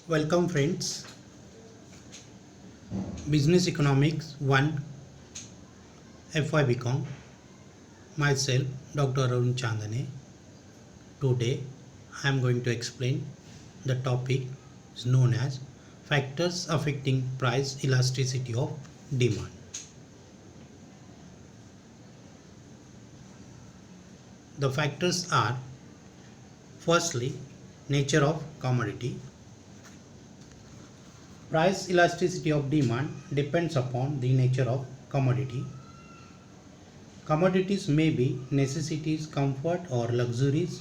Welcome friends. Business Economics 1 FY BCom. Myself Dr. Arun Chandane. Today I am going to explain the topic is known as factors affecting price elasticity of demand. The factors are firstly nature of commodity. Price elasticity of demand depends upon the nature of commodity. Commodities may be necessities, comfort, or luxuries.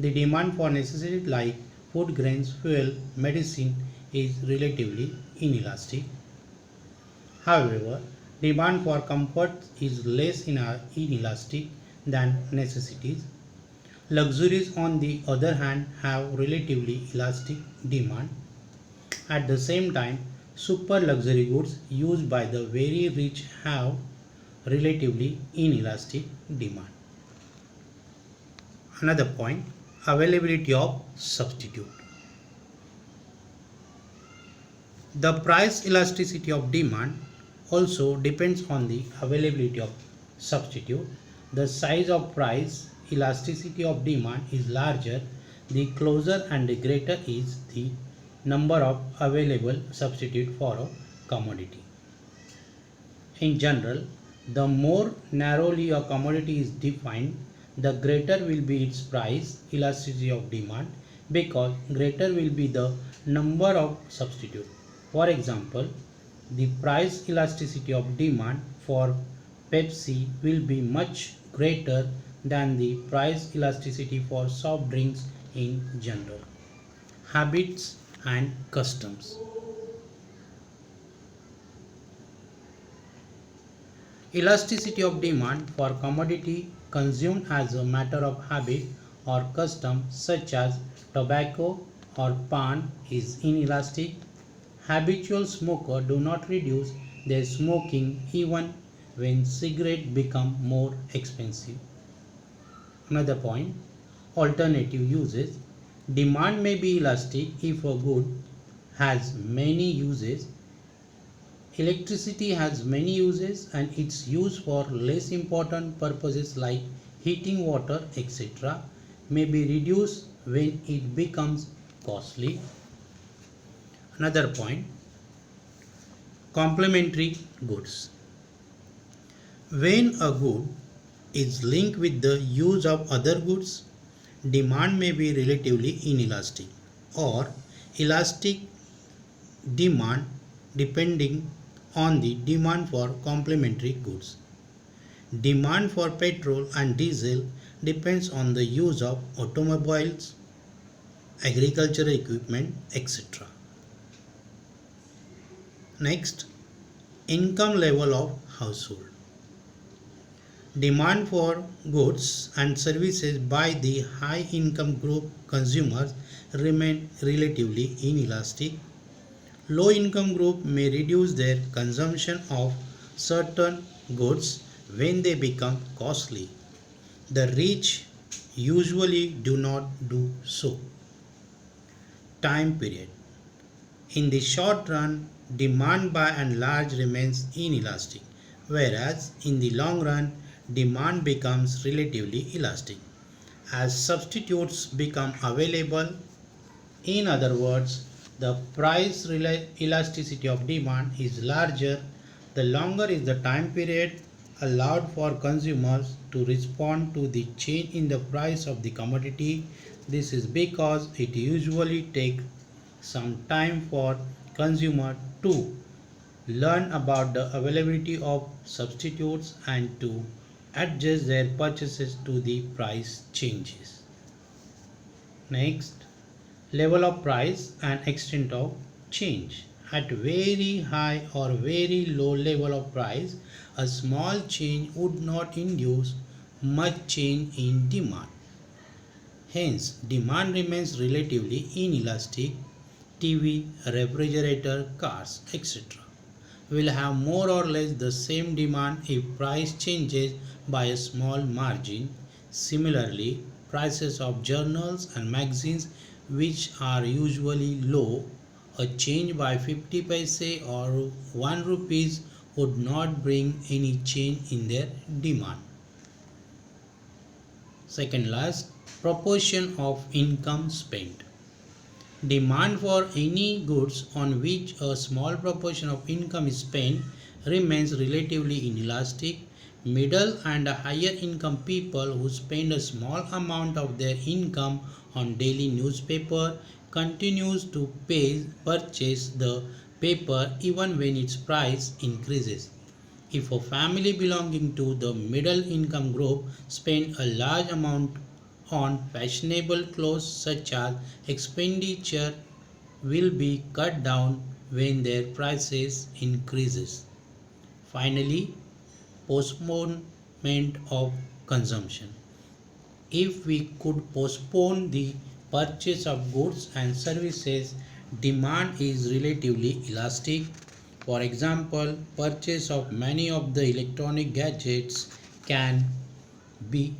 The demand for necessities like food grains, fuel, medicine is relatively inelastic. However, demand for comfort is less inelastic than necessities. Luxuries, on the other hand, have relatively elastic demand. At the same time, super luxury goods used by the very rich have relatively inelastic demand. Another point, availability of substitute. The price elasticity of demand also depends on the availability of substitute. The size of price elasticity of demand is larger the closer and the greater is the number of available substitute for a commodity. In general, the more narrowly a commodity is defined, the greater will be its price elasticity of demand because greater will be the number of substitutes. For example, the price elasticity of demand for Pepsi will be much greater than the price elasticity for soft drinks in general. Habits and customs. Elasticity of demand for commodity consumed as a matter of habit or custom such as tobacco or pan is inelastic. Habitual smokers do not reduce their smoking even when cigarettes become more expensive. Another point, alternative uses. Demand may be elastic if a good has many uses. Electricity has many uses and its use for less important purposes like heating water etc. may be reduced when it becomes costly. Another point, complementary goods. When a good is linked with the use of other goods, demand may be relatively inelastic or elastic demand depending on the demand for complementary goods. Demand for petrol and diesel depends on the use of automobiles, agricultural equipment, etc. Next, income level of household. Demand for goods and services by the high income group consumers remain relatively inelastic. Low income group may reduce their consumption of certain goods when they become costly. The rich usually do not do so. Time period. In the short run, demand by and large remains inelastic, whereas in the long run, demand becomes relatively elastic. As substitutes become available, in other words, the price elasticity of demand is larger the longer is the time period allowed for consumers to respond to the change in the price of the commodity. This is because it usually takes some time for consumer to learn about the availability of substitutes and to adjust their purchases to the price changes. Next, level of price and extent of change. At very high or very low level of price, a small change would not induce much change in demand. Hence, demand remains relatively inelastic. TV, refrigerator, cars, etc. will have more or less the same demand if price changes by a small margin. Similarly, prices of journals and magazines which are usually low, a change by 50 paise or 1 rupees would not bring any change in their demand. Second last, proportion of income spent. Demand for any goods on which a small proportion of income is spent remains relatively inelastic. Middle and higher income people who spend a small amount of their income on daily newspaper continues to purchase the paper even when its price increases. If a family belonging to the middle income group spend a large amount on fashionable clothes, such as expenditure will be cut down when their prices increases. Finally, postponement of consumption. If we could postpone the purchase of goods and services, demand is relatively elastic. For example, purchase of many of the electronic gadgets can be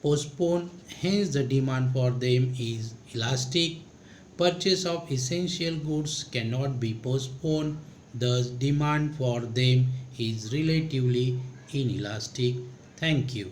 postponed, hence the demand for them is elastic. Purchase of essential goods cannot be postponed, thus demand for them is relatively inelastic. Thank you.